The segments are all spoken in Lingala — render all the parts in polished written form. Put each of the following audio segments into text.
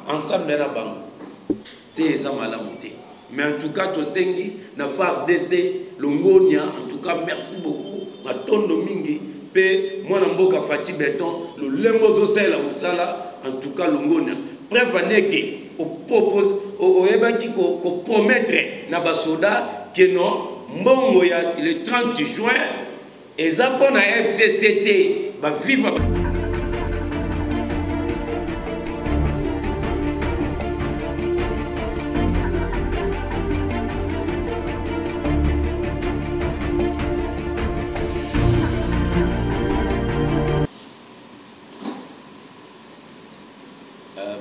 ensemble na bango te eza malamu te. Mais en tout cas tosengi na FARDC longonia, en tout cas merci beaucoup matondo mingi pe mwana mboka Fati Beton le lengo zo sala musala, en tout cas longonia preuve neke o propose o ebaki ko promettre na basoda que non mbongo ya le 30 juin eza pona FCCT ba vivre.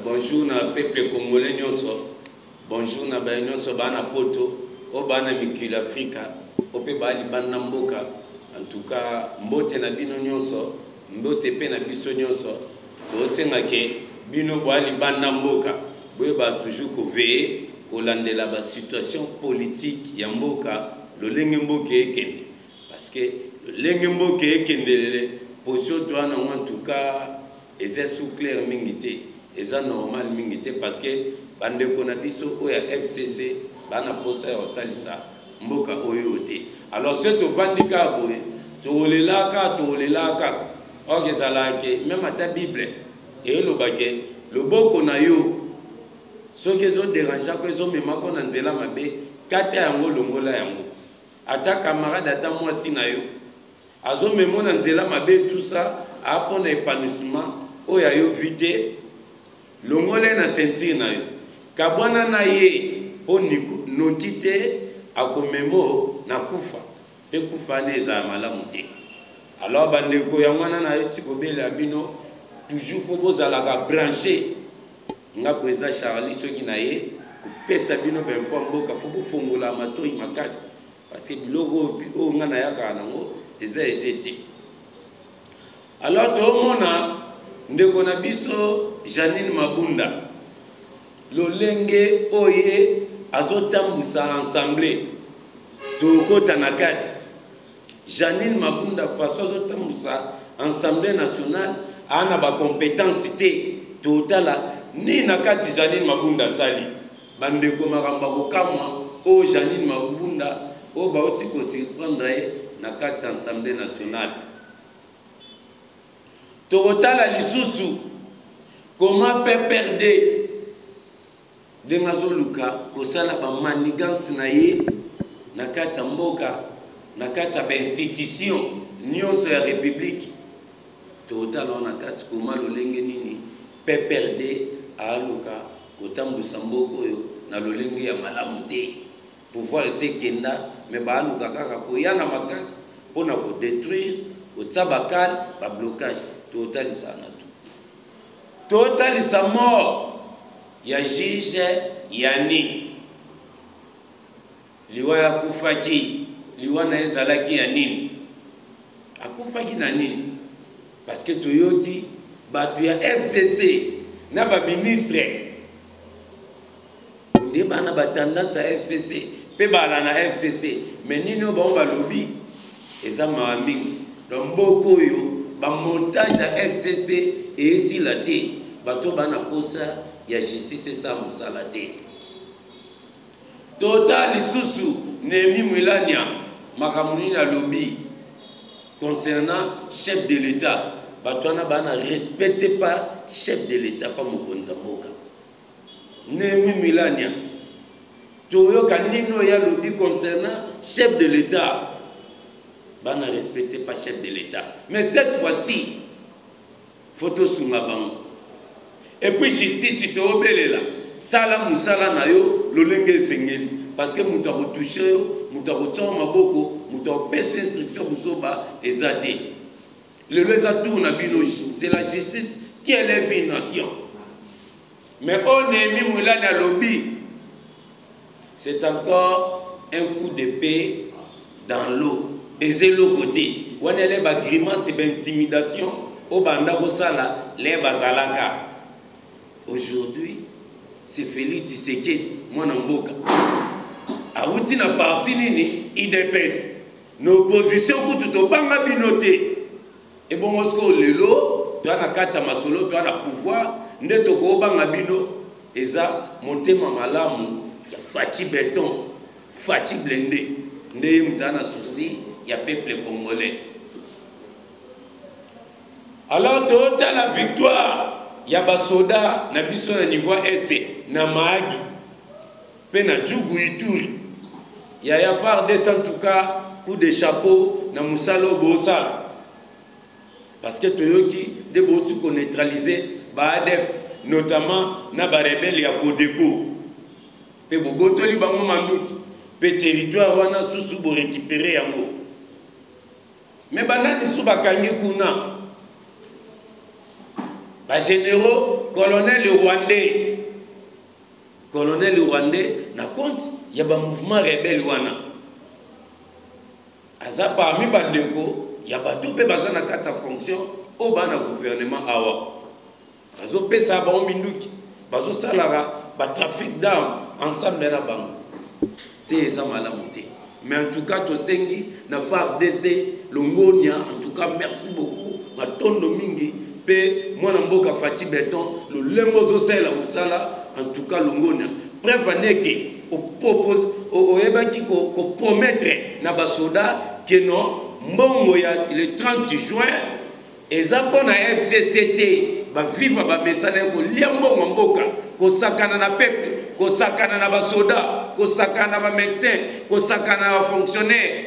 Bonjour na peuple congolais nyonso, bonjour na ba nyonso bana poto o bana mikila Afrika o pe bali bana mboka. En tout cas mbote na bino nyonso, mbote pe na biso nyonso to senga ke bino bali bana mboka boye ba toujours ko veiller ko landela ba situation politique ya mboka lo lenge mboka ekende, parce que le lenge mboka ekende position to ana en tout cas eza sous clair mingité. Et ça normal mingité parce que bande konabiso oya FCC bana posa ya salisa mboka oyote. Alors c'est to vandika boye to lelaka ok zalake même à ta Bible et le baguet le boko na yo ce que zo dérange ko zo mema ko na nzela mabe kata yango longola yango ata camarade ata mwasi na yo azo memo na nzela mabe tout ça apona épanouissement oya yo vite longole na sentir na yo kabwana na ye po nokite akomemo na kufa pe kufa neza malamu te. Alors bandeko ya mwana na yo tikobele abino toujours faut bozala ka brancher nga président Charlie soki na ye kupesa bino benfo mboka faut bofongola matoi makasi parce que biloko o nga na yaka nango eza ezete. Alors to mona ndeko na biso Janine Mabunda lolenge oye azotambusa ensemble tokota na kati. Janine Mabunda façon azotambusa ensemble national ana ba compétence te totala ni na kati. Janine Mabunda sali bandeko maramba kokamwa o Janine Mabunda o baoti ko surprendre na kati ensemble national totala lisusu. Comment peut perdre de Mazoluka kosala ba manigance na ye na kati ya mboka na kati ya institution nyonso ya république totala na kati koma lolenge nini peut perdre aluka kotambusa mboka oyo na lolenge ya malamu te pouvoir sekenda mais ba aluka kaka koyana makasi pona ko détruire ko tsabakal ba blocage total sana. Total sa mort ya juge yani liwa ya kufaki liwa na ezalaki ya nini akufaki na nini parce que toyoti batu ya FCC na ba ministre onde bana batandasa FCC pe bala na FCC mais nino ba lobby eza mamingi donc mboko yo ba montage ya FCC et si la té bato bana posa ya justice sa musala te total lisusu Nemi Mwilania makamuni na lobby concernant chef de l'État bato na bana respecte pas chef de l'État pas mokonza mboka. Nemi Mwilania toyo kanino ya lobby concernant chef de l'État bana respecte pas chef de l'État, mais cette fois-ci photo sungabango et puis justice te obelela sala musala na yo lolenge sengeli parce que muta ko toucher yo muta ko tsoma maboko muta ko pesa instruction busoba ezate le leza tourna bino c'est la justice qui élève une nation. Mais on est mis Mwilania lobby c'est encore un coup d'épée dans l'eau et c'est le côté on est les ba grimace et intimidation au banda kosala les bazalaka. Aujourd'hui c'est Félix Tshisekedi mwana mboka awuti na parti nini IDPS no opposition kutu to banga binote et bon osko lelo to na kata masolo to na pouvoir nde to ko banga bino eza motema malamu ya Faci Béton, Faci Blindé, ndeye mutana souci ya peuple congolais. Alors tota la victoire ya basoda na biso na niveau est na Mahagi pe na Djougou Ituri ya FARDC en tout cas coup de chapeau na musalo bosala parce que toyoki de botu ko neutraliser ba ADF notamment na ba rebelle ya Kodeko pe bobotoli bango manduki pe territoire wana susu bo récupérer yango mais banani su bakangi kuna ba généraux colonel rwandais na compte ya ba mouvement rebelle wana aza parmi bandeko ya bato pe baza na kata fonction o bana gouvernement awa bazo pesa ba minduki bazo salara ba trafic d'armes ensemble na bango te eza malamu te mais en tout cas to sengi na FARDC longonia en tout cas merci beaucoup matondo mingi pe mwana mboka Faci Béton le lembo zo sala musala en tout cas longonia preuve neke o propose o ebaki ko promettre na basoda que non mbongo ya le 30 juin eza pona FCCT ba viva ba mesana ko liambongo mboka ko sakana na peuple ko sakana na basoda ko sakana ba médecin ko sakana ba fonctionnaire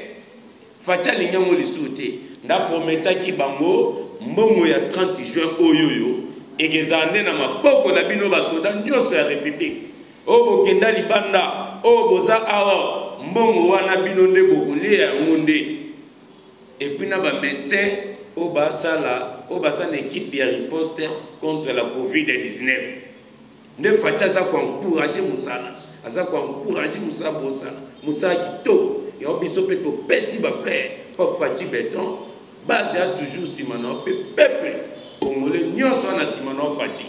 Faci linyango lisute nda prometaki bango mbongo ya 30 juin oyoyo ekezane na maboko na bino basoda nyonso ya république o bokenda libanda o boza awa mbongo wana bino nde bokolia ngonde et puis na ba médecin o basala équipe ya riposte contre la COVID-19 nde Faci asa ko encourager musala asa ko encourager musala bosala musala kitoko ya biso pe to pesi ba frère pa Faci Béton base a toujours simano peuple congolais nyonso na simano Faci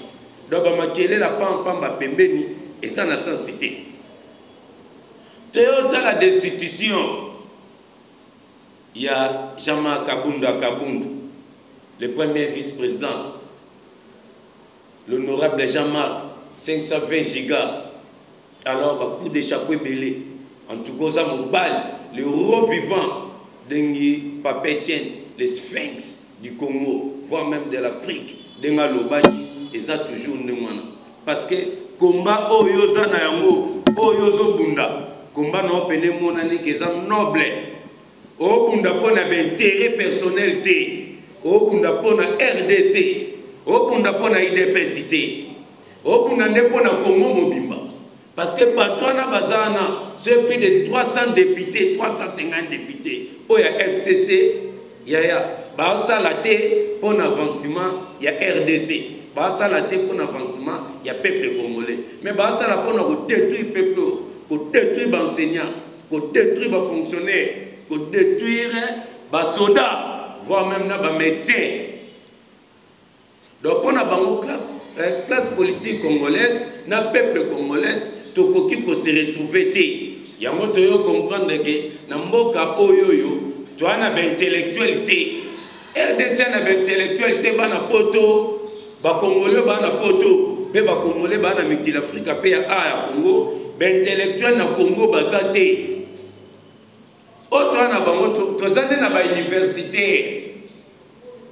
donc ba makele la pamba pembeni et ça na sensité théota la destitution il y a Jean-Marc Kabundu le premier vice-président l'honorable Jean-Marc 520 gigas alors ba coup de chapeau belé en tout cas ça mobile le roi vivant dengi Papa Etienne les sphinx du Congo, voire même de l'Afrique, denga lobaki, et ça toujours ndemana. Parce que combat oyoza na yango, oyozo bunda, combat na opene monani que ça noble. O bunda pona intérêt personnel té, o bunda pona RDC, o bunda pona IDPCité, o bunda ne pona Congo mobimba. Parce que patron bazana, c'est plus de 300 députés, 350 députés, oya FCC. Yaya, basa la té pour l'avancement, il y a RDC. Basa la té pour l'avancement, il y a peuple congolais. Mais basa la pour détruire peuple, pour détruire les enseignants, pour détruire les fonctionnaires, pour détruire les soldats, voire même les médecins. Donc, pour la classe politique congolaise, le peuple congolais, tout ce qui se retrouve, il y a un comprendre que dans mboka oyoyo, tu as une intellectualité. RDC a une intellectualité, bana poto, ba Congolais bana poto, be ba Congolais bana miki l'Afrique pe ya Congo, ba intellectuel na Congo bazate. Auto na bango to zande na ba université.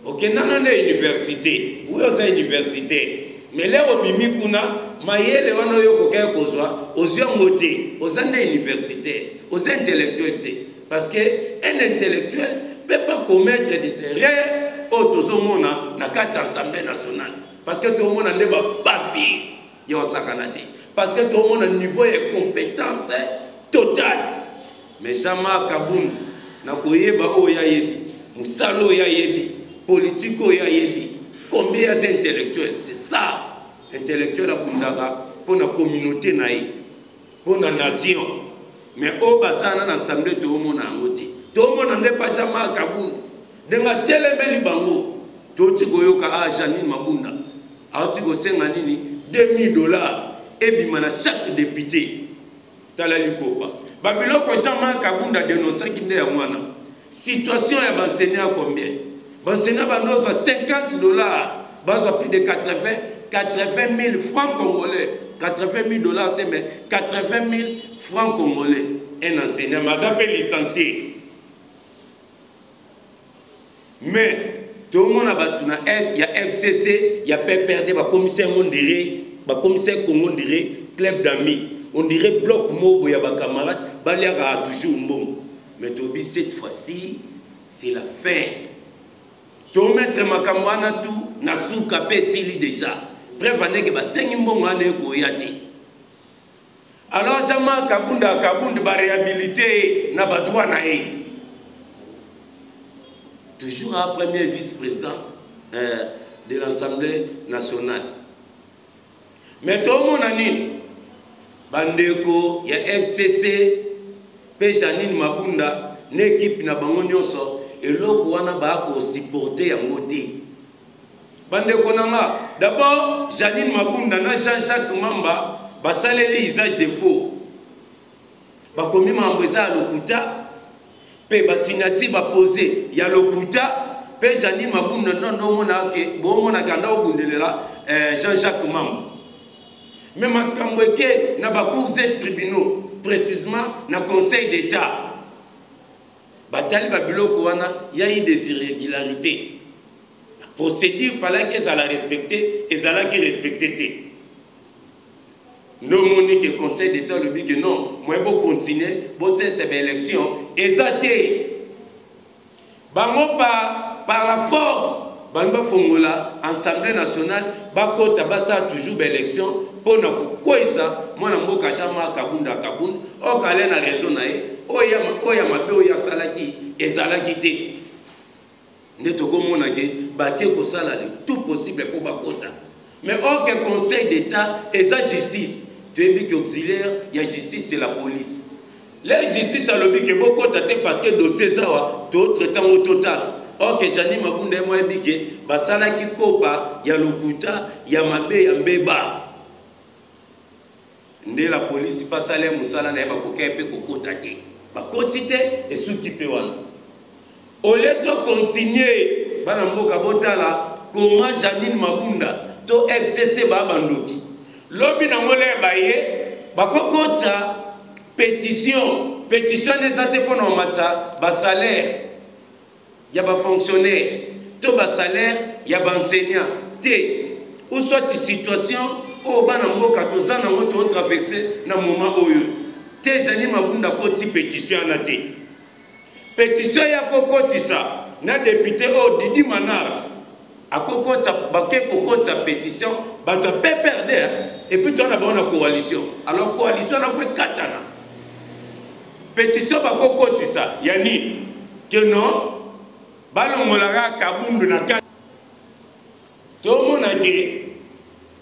OK, nana na université. Où est université? Mais là au bimi kuna mayele wana yo kokaya kozwa, oziongote, ozande université, aux intellectualité. Parce qu'un intellectuel ne peut pas commettre des erreurs au Tozomona dans la Assemblée nationale. Parce que tout le monde n'a pas vie. Parce que tout le monde a un niveau de compétence totale. Mais Jean-Marc Kabundu, Nakoyeba Oyayebi, Moussalo Oyayebi, politique Oyayebi, combien d'intellectuels? C'est ça, intellectuel à Bundaga, pour la communauté, pour la nation. Mais au bassin dans l'assemblée tout le monde a voté. Tout le monde n'est pas jamais à Kaboul. Dans la télé bango, tout le monde a Janine Mabunda. A tu go senganini $2000 et bimana chaque député. Tala likopa. Babilo ko jamais Kabunda dénoncer qui n'est wana. Situation ya enseignant combien? Enseignant bandozo $50, bazo plus de 80 80 000 francs congolais. 80 000 dollars, mais 80 000 francs congolais. Un enseignant, mais ça peut licencier. Mais tout le monde a il y a FCC, il y a PPRD, il y a commissaire Congo, dirait club d'amis. On dirait bloc mobo, il y a des camarades, il y a toujours un bon. Mais Tobi, cette fois-ci, c'est la fin. Tout mettre ma camarade tout, n'a soukapé s'il déjà. Bref, on est que 5 bon année goyate. Alors, Jama Kabunda va réhabiliter n'a pas droit na toujours un premier vice-président de l'Assemblée nationale. Mais tout le monde a dit, Bandeko, il y a FCC, Janine Mabunda, une équipe na bango nyonso, et l'autre wana ba ko supporter en côté. Bandeko nanga, d'abord Janine Mabunda na Jean-Jacques Mamba, ba saleli usage de faux. Ba komi mambeza lokuta. Pe basinati ba poser ya lokuta pe Janine Mabunda non mona ke bo mona kanda obundelela Jean-Jacques Mamba mais makambweke na ba cours et tribunaux précisément na conseil d'état batali ba biloko wana ya eu des irrégularités la procédure fallait qu'elle la respecter et ça qui respecter non monique que conseil d'état le dit que non moi pour continuer bosser ces élections exacté bango par la force bango fongola assemblée nationale bakota basa toujours élection pour na koisa mwana mboka chama kabunda o kale na raison na ye oya mabe oya salaki ezalaki te ndeto ko mona ke bake ko sala le tout possible pour bakota mais aucun conseil d'état et sa justice tu es dit qu'auxiliaire il y a justice c'est la police. La justice a l'obligé beaucoup de parce que dossier ça d'autres temps au total. Or que Janine Mabunda moi dit que basala qui kopa il y a lokuta il y a mabe il y a mbeba. Ndé la police passe à l'air musala na ba kokepe kokota te. Ba kotite et sous qui peut wana. Au lieu de continuer bana mboka botala comment Janine Mabunda to FCC ba bandoki. Lobi na ngole baye ba kokota pétition les até pour nos matins bas salaire il y a bas fonctionnaire tout bas salaire il y a bas enseignant té ou soit situation au bana mboka tozana moto traverser na moment oyo té Janine Mabunda koti pétition na té pétition ya kokotisa na député o Didi Manara a kokota baké kokota pétition ba to perdre et puis on a bonne coalition alors coalition a fait katana pétition bako kotisa yani que non balongolaka kabundu na kati to mona ke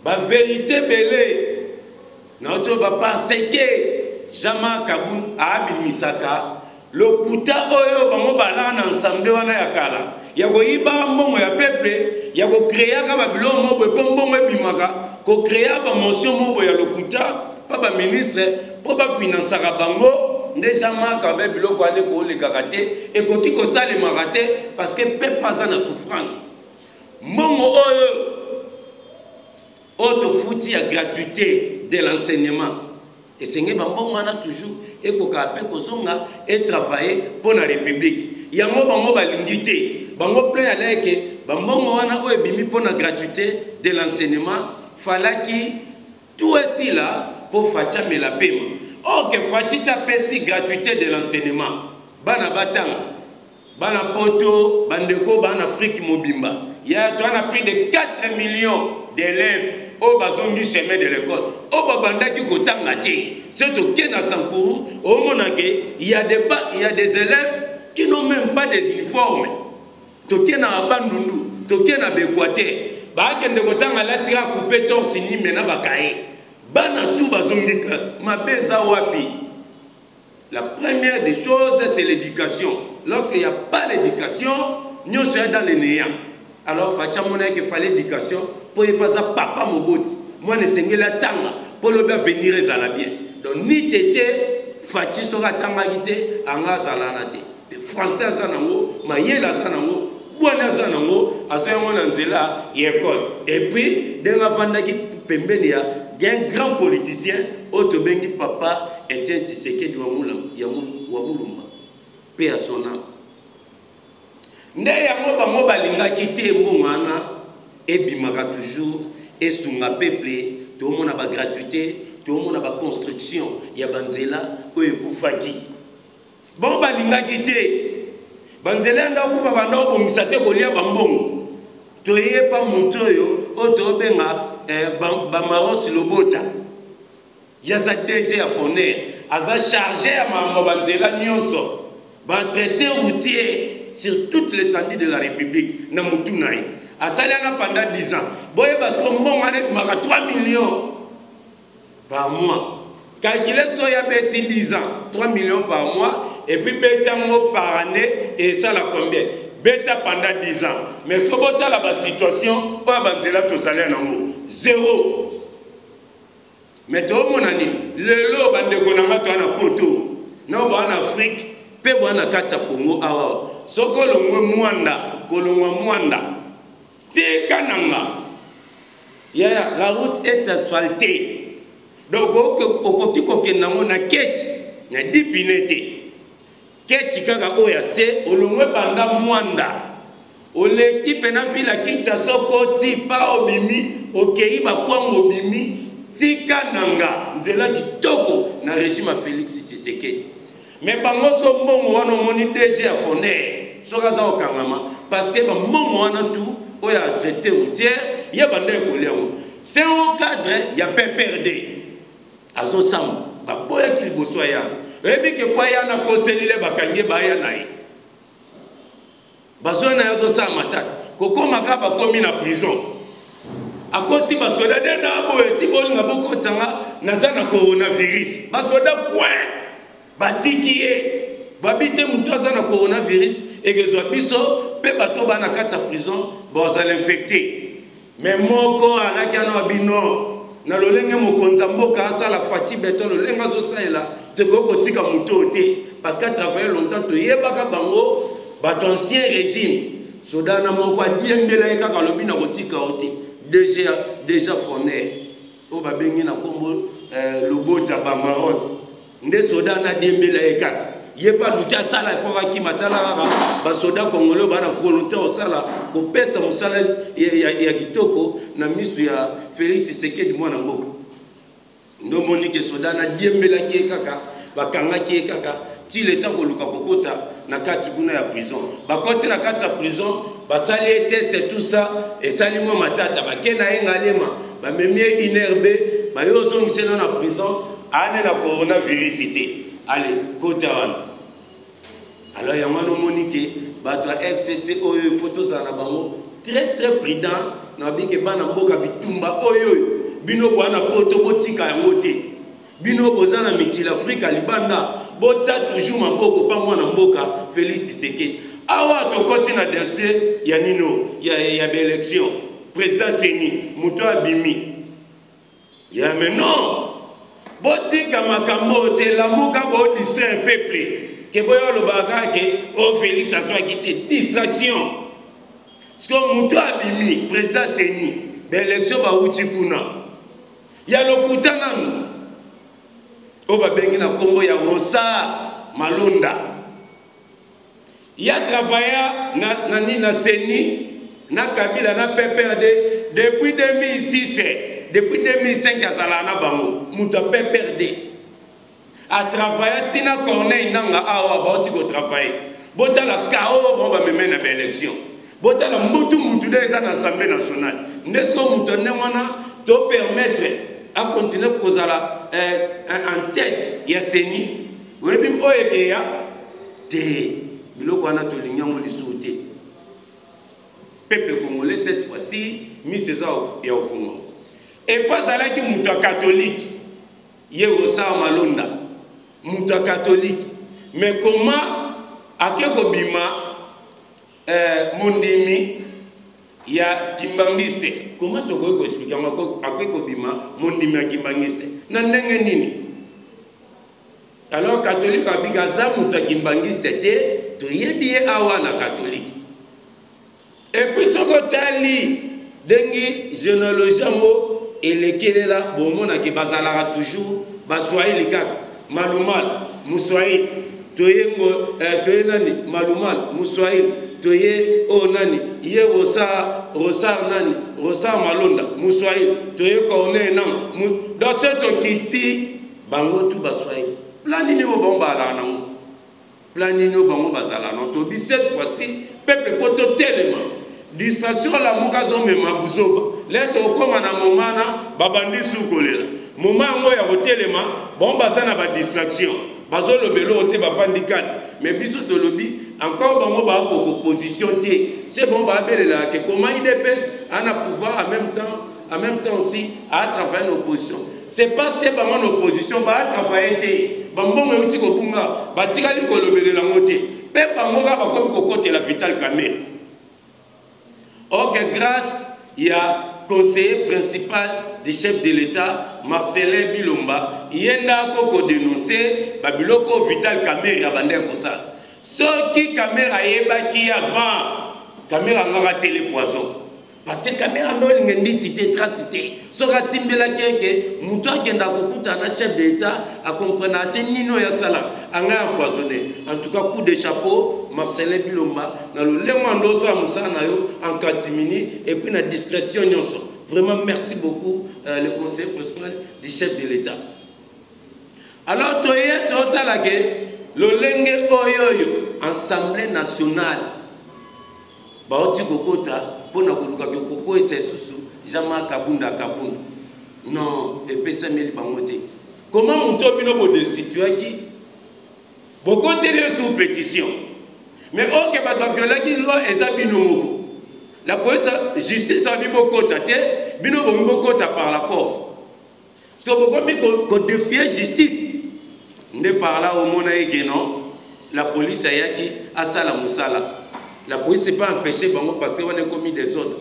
ba vérité belé na to ba parce que Jama Kabundu abimisaka lokuta oyo bango balana na ensemble wana ya kala ya koyiba mbongo ya peuple ya ko créer ka ba bilo mobo mbongo ebimaka ko créer ba motion mobo ya lokuta pa ba ministre po ba financer bango déjà manque avec biloko ane ko le karaté et ko tiko sale maraté parce que peuple pas en souffrance mongo oyo auto fouti ya gratuité de l'enseignement et c'est ngeba mbongo ana toujours et ko kapé ko zonga et travailler pour la république yango bango balingité bango plein à leke bango wana oyo bimi pour la gratuité de l'enseignement fallait qui tout est là pour faire mais la paiement. Or que Fatita pesi gratuité de l'enseignement. Bana batang, bana poto, bandeko, bana Afrique mobimba. Il y a plus de 4 millions d'élèves au bazongi chemin de l'école. Au babanda qui kotanga te. C'est au Kenya Sankourou, au Monagé, il y a des élèves qui n'ont même pas des uniformes. Tokena abandundu, tokena bekwate. Ba kende kotanga latira couper torse ni mena bakaye. Bana tout bazongi classe. Ma beza wapi. La première des choses, c'est l'éducation. Lorsqu'il n'y a pas l'éducation, nous sommes dans les néants. Alors, Fatchamona qu'il fallait l'éducation pour y passer papa moboti. Moi, je sais la tanga pour le venir et ça bien. Donc, ni tété, Fatchi sera tangagité, anga zalanate. Les Français zanango, Mayela zanango, Buana zanango, azoyango na nzela ya école. Et puis denga vandaki pembeni ya un grand politicien otobengi papa Etienne Tshisekedi wa Mulumba paix à son âme. Nde yango bango balingaki te mbongo wana ebimaka toujours esunga peuple tomona ba gratuité tomona ba construction ya banzela oyo ekufaki. Bon balingaki te banzela nda kufa banda obongisa te kolia bambongo toyepa moto oyo otobenga Bamaros Lobota yaza DG ya Foner aza chargé ya mambo banzela nyonso ba traité routier sur toute l'étendue de la République na mutunaï asaliana pendant 10 ans boye parce que mbongo ane maka 3 millions par mois calculer so ya beti 10 ans 3 millions par mois et puis betango par année et ça la combien beta pendant 10 ans mais ce bota la situation pas banzela to salaire nango 0 mais to monani le lo bande konanga to na poto na ba en Afrique pe bwana kata Congo awa soko longwe mwanda kolongwa mwanda tika nanga ya la route est asphaltée donc okoti kokenda ngo na keti na dipinete keti kaka oya se olongwe banda mwanda oleki pena vila kincha soko tipa obimi okei bakwango obimi tika nanga nzela kitoko na régime Félix Tshisekedi. Mais bango so mbongo wana moni DG ya Foner soka za okangama parce que ba mbongo wana tout oya traité routière ya bande kolengo c'est un cadre ya PPRD azo sam ba boya kiliboso ya ebi ke kwa ya na koselile bakange ba ya nae bazona yazo sam attaque kokoma ka ba komi na prison akosi ba soda de na boye tiboli na boko tsanga na za na coronavirus ba soda point batikiye babite mutoza na coronavirus ekezwa biso pe bato bana kata prison boza l'infecté mais moko alakana bino na lolenge mokonza mboka asala fati beton lolenga zo saela te koko tika mutote parce que travailler longtemps to yebaka bango bato ancien régime sodana moko adiembela ekaka lobi na kotika oti déjà Foner o babengi na kombo Lobota Bamaros nde soda na diembela ekaka yepa duka sala foka ki matala ba soda congolais bana volonté au sala ko pesa musala ya kitoko na misu ya Félix Tshisekedi mwana mboka ndo monique soda na diembela ki ekaka bakanga ki ekaka ti le temps ko luka kokota na kati kuna ya prison bakoti na kati ya prison basali test tout ça et sali mo matata bakena engalema ba memie inerbe ba yo zongisa na prison ane na coronavirus ité allez côté wana alors yamano monique bato FCC oyo photo za na bango très prudent na bike bana mboka bitumba oyo bino bwana poto botika yango te bino bozana mikila Afrika libanda bota toujours maboko pa mwana mboka Félix Tshisekedi awa to koti na dossier ya nino ya élection président Seni muto abimi ya mais non botika makambo te la muka bo distraire peuple ke boyo lo bakake o Félix aswa quitté distraction parce que muto abimi président Seni be élection ba uti kuna ya lokutana o ba bengi na kombo ya Rosa Malonda ya travailla na Seni na Kabila na PPRD depuis 2006 depuis 2005 à Salana Bango, Mouta PPRD a travaillé Tina Corneille Nanga Awa Bauti go travailler. Bota la KO bon ba mena na élection. Bota la mutu de l'Assemblée nationale. N'est-ce que Mouta Nemana te permettre à continuer kozala en tête ya Seni. Webim oyekeya te biloko wana to linyango lisouté. Peuple congolais cette fois-ci mis César et au fond. Et pas à la qui mouta catholique, Yerosa Malonda, mouta catholique. Mais comment, à quel bima, mondimi, il y a kimbangiste. Comment tu peux expliquer à quel bima, mondimi à kimbangiste? N'en nini. Alors, catholique, à Bigaza, mouta kimbangiste, tu y es bien awa na catholique. Et puis ce que dengi généalogie mo elekele la bomona ke bazala toujours baswahili les kaka malumal muswahili toyengo toyenani malumal muswahili toye o nani ye rosa nani rosa malonda muswahili toye kone nan dans cette kiti bango tout baswahili planini o bomba la nango planini o bango bazala non to bi cette fois-ci peuple photo tellement distraction la mukazo mema buzoba leto koma na momana babandi sukolela moment ngo ya hotelema bomba sana ba distraction bazolo belo te ba fandikane mais biso to lobi encore bango ba ko position té c'est bon ba belela que comment il dépêche à pouvoir en même temps aussi à travailler nos positions c'est parce que bango nos positions ba travailler té bango me uti ko bunga ba tikali ko lobelela ngote pe bango ba ko kokote la Vital Kamerhe. Ok, grâce, il y a conseiller principal du chef de l'État, Marcelin Bilomba, il y a dénoncé Babiloko Vital Kamerhe à Bandé Kossal. Ce qui Kamerhe a qui avant, Kamerhe a raté les poisons. Parce que Kamerhe a dit cité, tracité. Ce qui a dit que Moutoua qui a chef de l'État a compris que Nino Yassala a empoisonné. En tout cas, coup de chapeau, Marcelin Bilomba, dans le Lemando Samoussanayo, en catimini, et puis la discrétion. Vraiment, merci beaucoup, le conseiller principal du chef de l'État. Alors, Toye, le Lenge Oyoyo, Assemblée nationale, Baoti Kokota, Pona Koluka Koko et ses sous Jama Kabunda Kabunda. Non, et Pessameli Bangote. Comment mon top bino destitué qui? Beaucoup de sous pétition. Mais ok, bah doit violer qui loi et ça bino moko. La police, justice a bino kota te, bino bombo kota par la force. Parce que beaucoup mi ko défier justice. Ne par là au mona non. La police a yaki asala musala. La police n'est pas empêchée parce qu'on a commis des ordres.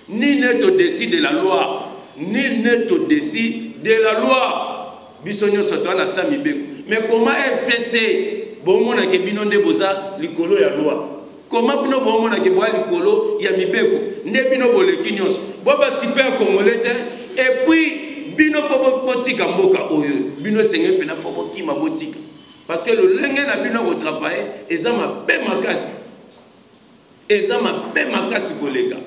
Ni n'est au-dessus de la loi. Ni n'est au-dessus de la loi. Bisogno soto na sami beko. Mais comment FCC bon mona ke bino nde boza likolo ya loi. Comment bino bon mona ke boa likolo ya mibeko. Nde bino boleki nyos. Bo ba super congolais et puis bino fo botika mboka oyo. Bino senge pena fo bokima botika. Parce que le lenge na bino ko travailler ezama pe makasi. Et ça m'a bien marqué ce collègue.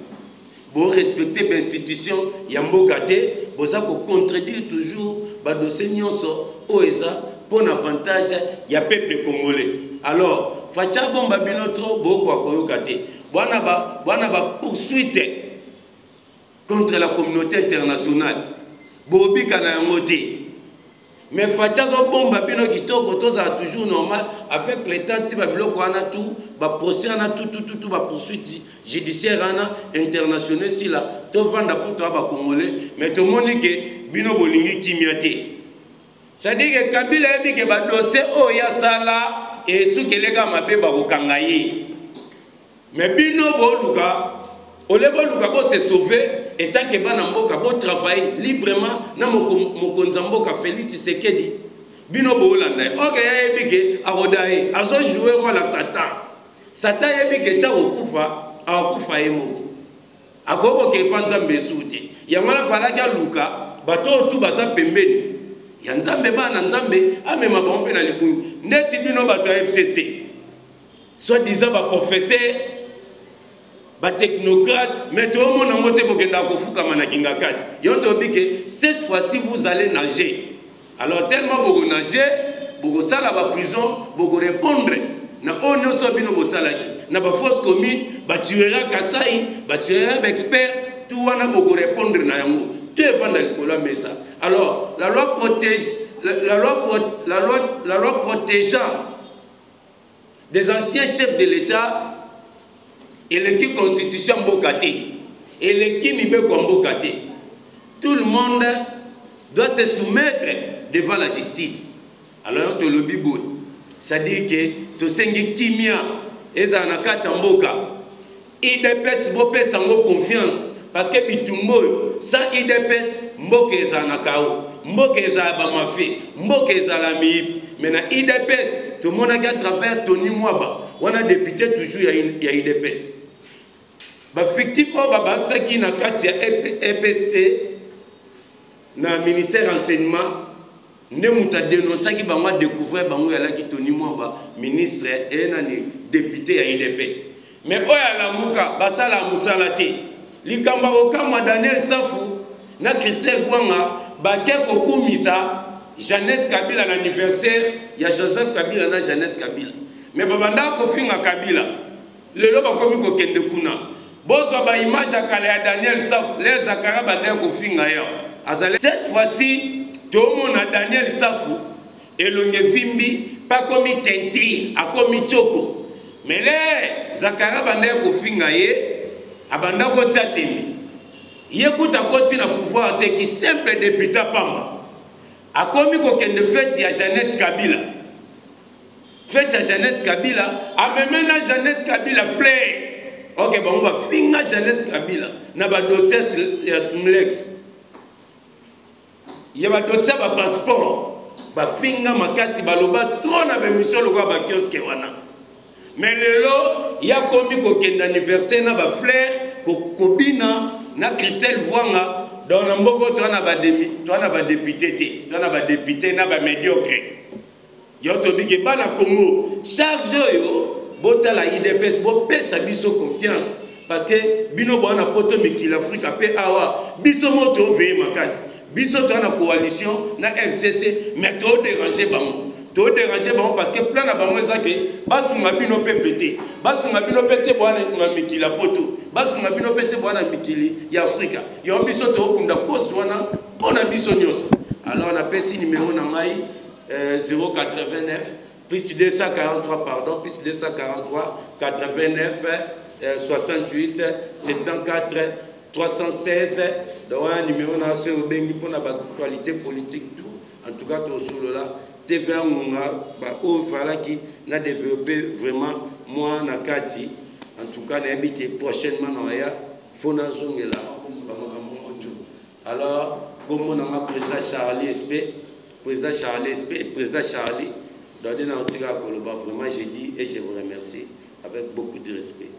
Pour respecter l'institution, il y a un beau gâté. Pour ça, pour contredire toujours, le dossier Nyonso, Oeza, pour l'avantage, il y a peuple congolais. Alors, Fatia Bomba Binotro, beaucoup à Koyokate. Bonaba poursuite contre la communauté internationale. Bobi Kanayangote. Mais Fatia Bomba Bino qui est toujours normal avec l'État, si Babiloko a tout, procès a tout, poursuite judiciaire internationale, si là, tu vas vendre pour Congolais, mais tout le monde dit que Bino Bolingi Kimiate. C'est-à-dire que Kabila a dit que le dossier Oyasala et ce que les gars m'appellent Barokangaye. Mais Bino Boluka, Oleboluka se sauver. Et tant que Banamboka peut travailler librement, na Mokonzamboka Félix Tshisekedi, Bino Bolanda. Ok, yebike arodaye, azo jouer rôle à Satan. Satan yebike ta okufa yemoko. Akoko ke panza mbesute. Yamala falaga luka, bato tu baza pembeni. Ya nzambe bana nzambe amema bombe na libungi. Ndeti bino bato FCC. Soit disant ba professeur ba technocrate, mais tout le monde a monté pour que cette fois-ci vous allez nager. Alors tellement vous nager, vous allez à la prison, vous répondre. Na on so bino bosalaki, na ba force commune, ba tuera Kasai, ba tuera expert, tout wana vous répondre na yango. Tu es pas dans le mesa. Alors la loi protège, la loi protégeant des anciens chefs de l'État. Et l'équipe constitution Mbokate, et l'équipe Mibeko Mbokate, tout le monde doit se soumettre devant la justice. Alors, tu le bibou, c'est-à-dire que tu sais que Kimia et Zanakata Mboka, IDPS Bopé sans confiance, parce que Bitumbo, sans IDPS, Mboka et Zanakao, Mboka et Zabamafe, Mboka et Zalami, maintenant IDPS, tout le monde a à travers Tony Mwaba. On a député toujours, il y a IDPS. fictif oyo babakisaki na kati ya EPST na ministère enseignement nde muta dénonçaki bango découvrir bango yalaki Tony Mwamba ministre et nani député ya UDPS mais oyo alamuka basala musala te likamba okamwa Daniel Safu na Christelle Vwanga bake kokumisa Jeannette Kabila na anniversaire ya Joseph Kabila na Jeannette Kabila mais babanda kofinga Kabila lelo bakomi kokende kuna bozwa ba image ya kala ya Daniel Safu les Zakara banda kofinga yo azale cette fois-ci tomona Daniel Safu elonge vimbi pas comme tenti a comme choko mais les Zakara banda kofinga ye abanda ko tsatemi yekuta koti na pouvoir te ki simple député pamba a komi kokende fête ya Jeannette Kabila fête ya Jeannette Kabila a même na Jeannette Kabila fleur ok bon on va finga Jeannette Kabila na ba dossier ya Smlex ya ba dossier ba passeport ba finga makasi baloba trop na ba mission lokwa ba kiosque wana mais lelo ya komi kokende anniversaire na ba fleur kobina na Christelle Vwanga dans le mboko to na ba député te to na ba député na ba médiocre yo to bigi bana Congo chaque jour bota la IDPS bo pesa biso confiance parce que bino bana poto mikili Afrika pe awa biso moto veye makasi biso to na coalition na FCC mais to déranger bango parce que plan na bango ezake basunga bino PPT basunga bino PT bwana na mikili poto basunga bino PT bwana mikili ya Afrika yo biso to kunda koswana ona biso nyoso alors on a pesi numéro na ngai 089 plus 243 pardon plus 243 89 68 74 316 donc un numéro na ce bengi pour la qualité politique tout en tout cas tout sur là TVA ngonga ba o vala qui n'a développé vraiment moi na kati en tout cas na habité prochainement na ya fona zongela ba makambo tout alors comme on a président Charlie SP président Charlie dans un article vraiment je dis et je vous remercie avec beaucoup de respect.